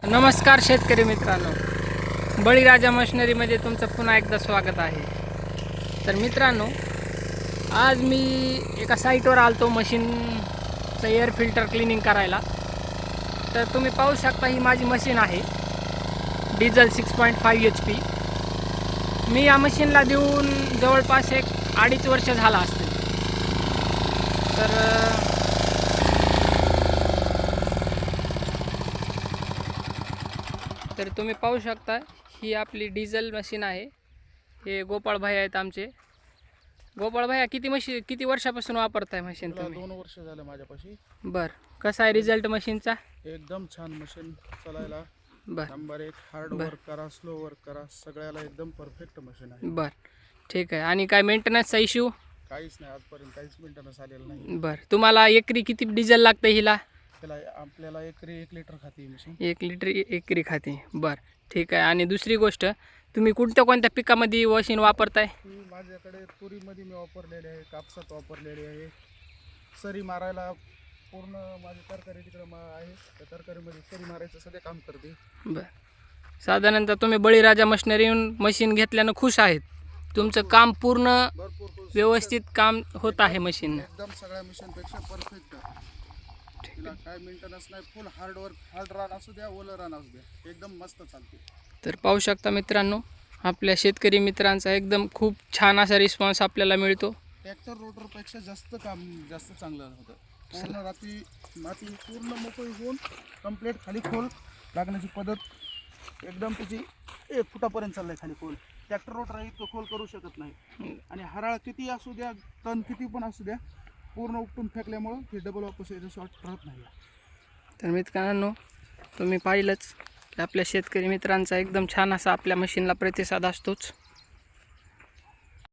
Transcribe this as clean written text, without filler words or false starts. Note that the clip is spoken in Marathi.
नमस्कार शेतकरी मित्रांनो, बळीराजा मशिनरीमध्ये तुमचं पुन्हा एकदा स्वागत आहे. तर मित्रांनो, आज मी एका साईटवर आलतो मशीनचं एअर फिल्टर क्लिनिंग करायला. तर तुम्ही पाहू शकता, ही माझी मशीन आहे डिझेल 6.5 HP. मी या मशीनला देऊन जवळपास 2.5 वर्ष झाला असतील. तर तुम्ही पाहू शकता, ही आपली डिझेल मशीन आहे. हे गोपाळ भाई आहेत आमचे. गोपाळ भाई, किती वर्षापासून वापरताय मशीन तुम्ही? 2 वर्ष झालं माझ्यापाशी. बरं, कसा आहे रिझल्ट मशीनचा? एकदम छान मशीन चालायला. बरं नंबर 1. हार्ड वर्क करा, स्लो वर्क करा, सगळ्याला एकदम परफेक्ट मशीन आहे. बरं, ठीक आहे. आणि काय मेंटेनन्सचा इश्यू? काहीच नाही, आजपर्यंत काहीच मेंटेनन्स आलेलं नाही. बरं, तुम्हाला एकरी किती डिझेल लागतं हिला? त्याला आपल्याला एकरी 1 लिटर खाते ही मशीन. 1 लिटर एकरी खाते. बरं, ठीक आहे. आणि दुसरी गोष्ट, तुम्ही कोणत्या पिकामध्ये मशीन वापरताय? ही माझ्याकडे तुरीमध्ये मी वापरलेली आहे, कापसात वापरलेली आहे. सरी मारायला पूर्ण माझी तरकारी तिकडे आहे, त्या तरकारीमध्ये सरी मारायचं सध्या काम करते. बरं, साधारणतः तुम्ही बळीराजा मशिनरीहून मशीन घेतल्यानं खुश आहेत? तुमचं काम पूर्ण भरपूर व्यवस्थित काम होत आहे मशीन? एकदम सगळ्या मशीनपेक्षा परफेक्ट. तिला काय मेंटेनन्स नाही, फुल हार्ड वर्क. हार्ड रन असू द्या, ओलं रन असू द्या, एकदम मस्त चालते. तर पाहू शकता मित्रांनो, आपल्या शेतकरी मित्रांचा एकदम खूप छान असा रिस्पॉन्स आपल्याला मिळतो. ट्रॅक्टर रोटरपेक्षा जास्त चांगलं होतं. पूर्ण रात्री माती पूर्ण मोकळी होऊन कंप्लीट खाली खोल लागण्याची पद्धत एकदम तिची 1 फुटापर्यंत चाललंय खाली खोल. ट्रॅक्टर रोटर इतकं खोल करू शकत नाही. आणि हराळ किती असू द्या, तण किती पण असू द्या, पूर्ण उपटून फेकल्यामुळं ते डबल वापस यायचं शॉर्ट राहत नाही. तर मित्रांनो, तुम्ही पाहिलंच की आपल्या शेतकरी मित्रांचा एकदम छान असा आपल्या मशीनला प्रतिसाद असतोच.